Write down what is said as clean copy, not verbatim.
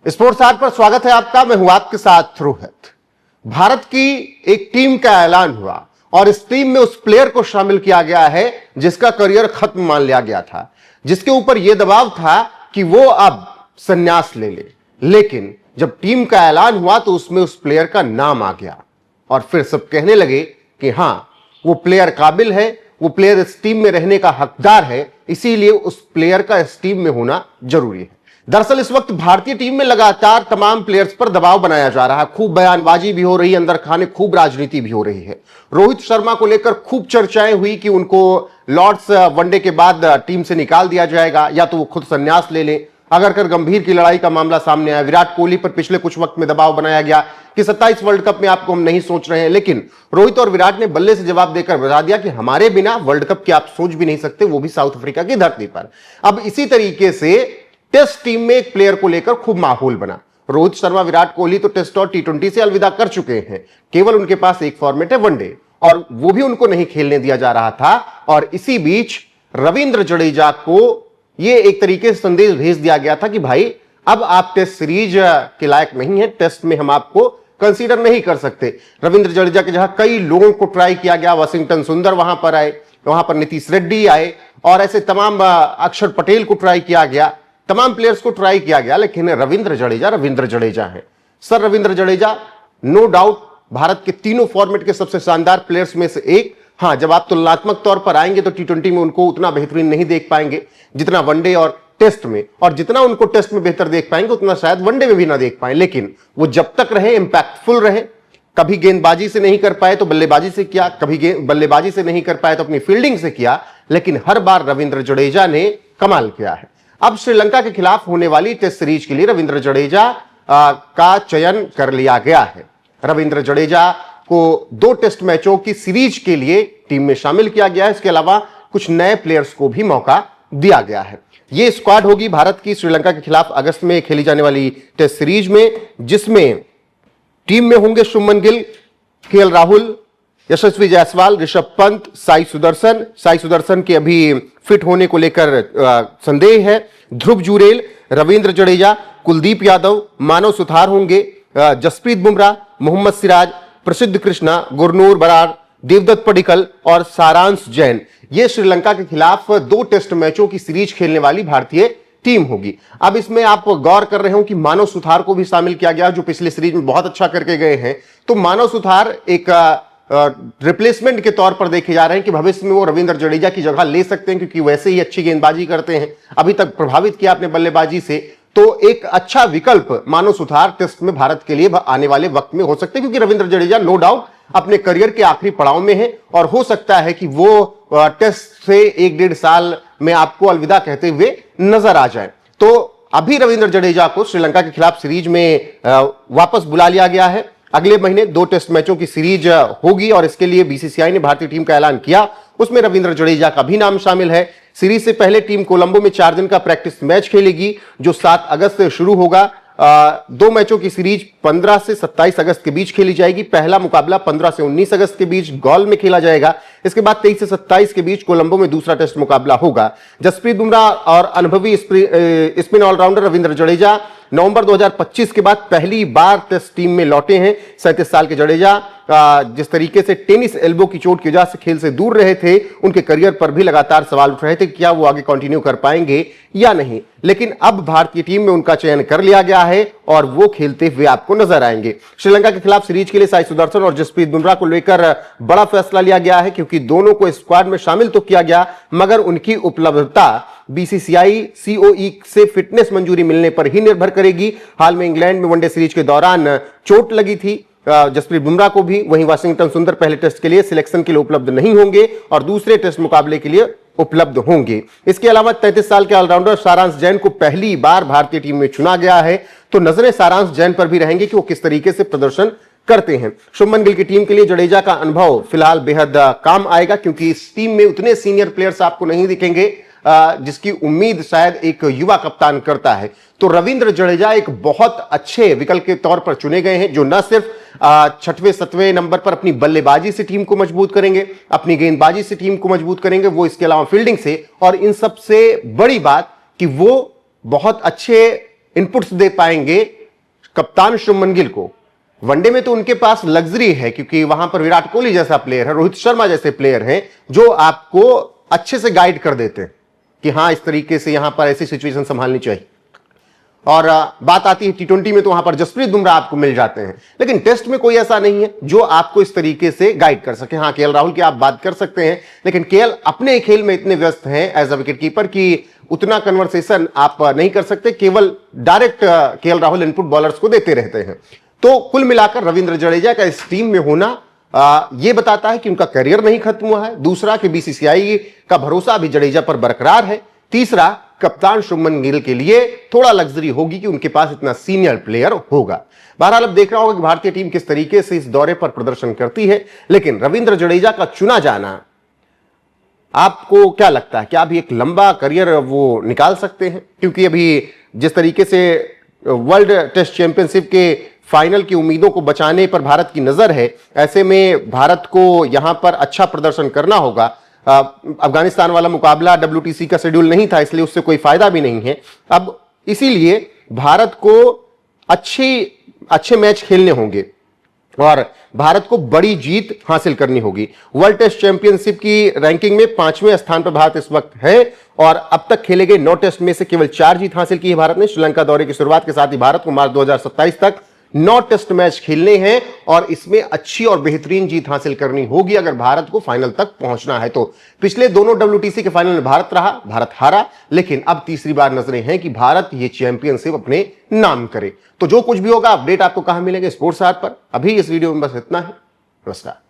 Sports our पर स्वागत है आपका। मैं हूं आपके साथ रोहित। भारत की एक टीम का ऐलान हुआ और इस टीम में उस प्लेयर को शामिल किया गया है जिसका करियर खत्म मान लिया गया था, जिसके ऊपर यह दबाव था कि वो अब संन्यास ले ले। लेकिन जब टीम का ऐलान हुआ तो उसमें उस प्लेयर का नाम आ गया और फिर सब कहने लगे कि हां, वो प्लेयर काबिल है, वो प्लेयर इस टीम में रहने का हकदार है, इसीलिए उस प्लेयर का इस टीम में होना जरूरी है। दरअसल इस वक्त भारतीय टीम में लगातार तमाम प्लेयर्स पर दबाव बनाया जा रहा है। खूब बयानबाजी भी हो रही है, अंदर खाने खूब राजनीति भी हो रही है। रोहित शर्मा को लेकर खूब चर्चाएं हुई कि उनको लॉर्ड्स वनडे के बाद टीम से निकाल दिया जाएगा या तो वो खुद संन्यास ले लें। अगर गंभीर की लड़ाई का मामला सामने आया, विराट कोहली पर पिछले कुछ वक्त में दबाव बनाया गया कि 27 वर्ल्ड कप में आपको हम नहीं सोच रहे हैं, लेकिन रोहित और विराट ने बल्ले से जवाब देकर बता दिया कि हमारे बिना वर्ल्ड कप की आप सोच भी नहीं सकते, वो भी साउथ अफ्रीका की धरती पर। अब इसी तरीके से टेस्ट टीम में एक प्लेयर को लेकर खूब माहौल बना। रोहित शर्मा, विराट कोहली तो टेस्ट और टी20 से अलविदा कर चुके हैं। केवल उनके पास एक फॉर्मेट है, वनडे, और वो भी उनको नहीं खेलने दिया जा रहा था। और इसी बीच रविंद्र जडेजा को यह एक तरीके से संदेश भेज दिया गया था कि भाई अब आप टेस्ट सीरीज के लायक नहीं है, टेस्ट में हम आपको कंसीडर नहीं कर सकते। रविंद्र जडेजा के जहां कई लोगों को ट्राई किया गया, वाशिंगटन सुंदर वहां पर आए, वहां पर नीतीश रेड्डी आए और ऐसे तमाम, अक्षर पटेल को ट्राई किया गया, तमाम प्लेयर्स को ट्राई किया गया, लेकिन रविंद्र जडेजा है। Sir Ravindra Jadeja no doubt Bharat के तीनों फॉर्मेट के सबसे शानदार प्लेयर्स में से एक। हां, जब आप तुलनात्मक तौर पर आएंगे तो टी20 में उनको उतना बेहतरीन नहीं देख पाएंगे जितना वनडे और टेस्ट में, और जितना उनको टेस्ट में बेहतर देख पाएंगे उतना शायद वनडे में भी ना देख पाए। लेकिन वो जब तक रहे इंपैक्टफुल रहे। कभी गेंदबाजी से नहीं कर पाए तो बल्लेबाजी से किया, कभी बल्लेबाजी से नहीं कर पाए तो अपनी फील्डिंग से किया, लेकिन हर बार रविंद्र जडेजा ने कमाल किया है। अब श्रीलंका के खिलाफ होने वाली टेस्ट सीरीज के लिए रविंद्र जडेजा का चयन कर लिया गया है। रविंद्र जडेजा को 2 टेस्ट मैचों की सीरीज के लिए टीम में शामिल किया गया है। इसके अलावा कुछ नए प्लेयर्स को भी मौका दिया गया है। यह स्क्वाड होगी भारत की श्रीलंका के खिलाफ अगस्त में खेली जाने वाली टेस्ट सीरीज में, जिसमें टीम में होंगे शुभमन गिल, केएल राहुल, यशस्वी जायसवाल, ऋषभ पंत, साई सुदर्शन के अभी फिट होने को लेकर संदेह है, ध्रुव जुरेल, रविंद्र जडेजा, कुलदीप यादव, मानव सुथार होंगे, जसप्रीत बुमराह, मोहम्मद सिराज, प्रसिद्ध कृष्णा, गुरनूर बरार, देवदत्त पडिक्कल और सारांश जैन। यह श्रीलंका के खिलाफ 2 टेस्ट मैचों की सीरीज खेलने वाली भारतीय टीम होगी। अब इसमें आप गौर कर रहे हो कि मानव सुथार को भी शामिल किया गया, जो पिछले सीरीज में बहुत अच्छा करके गए हैं। तो मानव सुथार एक रिप्लेसमेंट के तौर पर देखे जा रहे हैं कि भविष्य में वो रविंद्र जडेजा की जगह ले सकते हैं, क्योंकि वैसे ही अच्छी गेंदबाजी करते हैं, अभी तक प्रभावित किया अपने बल्लेबाजी से। तो एक अच्छा विकल्प मानव सुथार टेस्ट में भारत के लिए आने वाले वक्त में हो सकते हैं, क्योंकि रविंद्र जडेजा नो डाउट अपने करियर के आखिरी पड़ाव में है और हो सकता है कि वो टेस्ट से 1-1.5 साल में आपको अलविदा कहते हुए नजर आ जाए। तो अभी रविंद्र जडेजा को श्रीलंका के खिलाफ सीरीज में वापस बुला लिया गया है। अगले महीने 2 टेस्ट मैचों की सीरीज होगी और इसके लिए बीसीसीआई ने भारतीय टीम का ऐलान किया, उसमें रविंद्र जडेजा का भी नाम शामिल है। सीरीज से पहले टीम कोलंबो में 4 दिन का प्रैक्टिस मैच खेलेगी, जो 7 अगस्त से शुरू होगा। 2 मैचों की सीरीज 15 से 27 अगस्त के बीच खेली जाएगी। पहला मुकाबला 15 से 19 अगस्त के बीच गॉल में खेला जाएगा। इसके बाद 23 से 27 के बीच कोलंबो में दूसरा टेस्ट मुकाबला होगा। जसप्रीत बुमराह और अनुभवी स्पिन ऑलराउंडर रविंद्र जडेजा नवंबर 2025 के बाद पहली बार टेस्ट टीम में लौटे हैं। 37 साल के जडेजा जिस तरीके से टेनिस एल्बो की चोट की वजह से खेल से दूर रहे थे, उनके करियर पर भी लगातार सवाल उठ रहे थे कि क्या वो आगे कंटिन्यू कर पाएंगे या नहीं। लेकिन अब भारतीय टीम में उनका चयन कर लिया गया है और वो खेलते हुए आपको नजर आएंगे। श्रीलंका के खिलाफ सीरीज के लिए साई सुदर्शन और जसप्रीत बुमराह को लेकर बड़ा फैसला लिया गया है, क्योंकि दोनों को स्क्वाड में शामिल तो किया गया, मगर उनकी उपलब्धता बीसीसीआई सीओई से फिटनेस मंजूरी मिलने पर ही निर्भर करेगी। हाल में इंग्लैंड में वनडे सीरीज के दौरान चोट लगी थी जसप्रीत बुमराह को भी। वहीं वाशिंगटन सुंदर पहले टेस्ट के लिए सिलेक्शन के लिए उपलब्ध नहीं होंगे और दूसरे टेस्ट मुकाबले के लिए उपलब्ध होंगे। इसके अलावा 33 साल के ऑलराउंडर सारांश जैन को पहली बार भारतीय टीम में चुना गया है, तो नजरें सारांश जैन पर भी रहेंगी कि वो किस तरीके से प्रदर्शन करते हैं। शुभमन गिल की टीम के लिए जडेजा का अनुभव फिलहाल बेहद काम आएगा, क्योंकि इस टीम में उतने सीनियर प्लेयर्स आपको नहीं दिखेंगे जिसकी उम्मीद शायद एक युवा कप्तान करता है। तो रविंद्र जडेजा एक बहुत अच्छे विकल्प के तौर पर चुने गए हैं, जो न सिर्फ 6वें 7वें नंबर पर अपनी बल्लेबाजी से टीम को मजबूत करेंगे, अपनी गेंदबाजी से टीम को मजबूत करेंगे, वो इसके अलावा फील्डिंग से, और इन सबसे बड़ी बात कि वो बहुत अच्छे इनपुट्स दे पाएंगे कप्तान शुभमन गिल को वनडे में तो उनके पास लग्जरी है, क्योंकि वहां पर विराट कोहली जैसा प्लेयर है, रोहित शर्मा जैसे प्लेयर हैं जो आपको अच्छे से गाइड कर देते हैं कि हां इस तरीके से यहां पर ऐसी सिचुएशन संभालनी चाहिए। और बात आती है टी20 में तो वहां पर जसप्रीत बुमराह आपको मिल जाते हैं, लेकिन टेस्ट में कोई ऐसा नहीं है जो आपको इस तरीके से गाइड कर सके। हां, केएल राहुल की आप बात कर सकते हैं, लेकिन केएल अपने खेल में इतने व्यस्त हैं एज अ विकेट कीपर कि उतना कन्वर्सेशन आप नहीं कर सकते, केवल direct KL Rahul input bowlers को देते रहते हैं। तो कुल मिलाकर रविंद्र जडेजा का इस टीम में होना यह बताता है कि उनका करियर नहीं खत्म हुआ है। दूसरा कि बीसीसीआई का भरोसा अभी जडेजा पर बरकरार है। तीसरा, कप्तान शुभमन गिल के लिए थोड़ा लग्जरी होगी कि उनके पास इतना सीनियर प्लेयर होगा। बहरहाल अब देख रहा होगा कि भारतीय टीम किस तरीके से इस दौरे पर प्रदर्शन करती है, लेकिन रविंद्र जडेजा का चुना जाना आपको क्या लगता है, क्या अभी एक लंबा करियर वो निकाल सकते हैं? क्योंकि अभी जिस तरीके से वर्ल्ड टेस्ट चैंपियनशिप के फाइनल की उम्मीदों को बचाने पर भारत की नजर है, ऐसे में भारत को यहां पर अच्छा प्रदर्शन करना होगा। अफगानिस्तान वाला मुकाबला WTC का शेड्यूल नहीं था, इसलिए उससे कोई फायदा भी नहीं है। अब इसीलिए भारत को अच्छे मैच खेलने होंगे और भारत को बड़ी जीत हासिल करनी होगी। वर्ल्ड टेस्ट चैंपियनशिप की रैंकिंग में 5वें स्थान पर भारत इस वक्त है और अब तक खेले गए 9 टेस्ट में से केवल 4 जीत हासिल की है भारत ने। श्रीलंका दौरे की शुरुआत के साथ ही भारत को मार्च 2027 तक 9 टेस्ट मैच खेलने हैं और इसमें अच्छी और बेहतरीन जीत हासिल करनी होगी अगर भारत को फाइनल तक पहुंचना है। तो पिछले दोनों WTC के फाइनल में भारत रहा, भारत हारा, लेकिन अब तीसरी बार नजरें हैं कि भारत ये चैंपियनशिप अपने नाम करे। तो जो कुछ भी होगा अपडेट आपको कहां मिलेंगे? स्पोर्ट्स ऐप पर। अभी इस वीडियो में बस इतना ही। नमस्कार।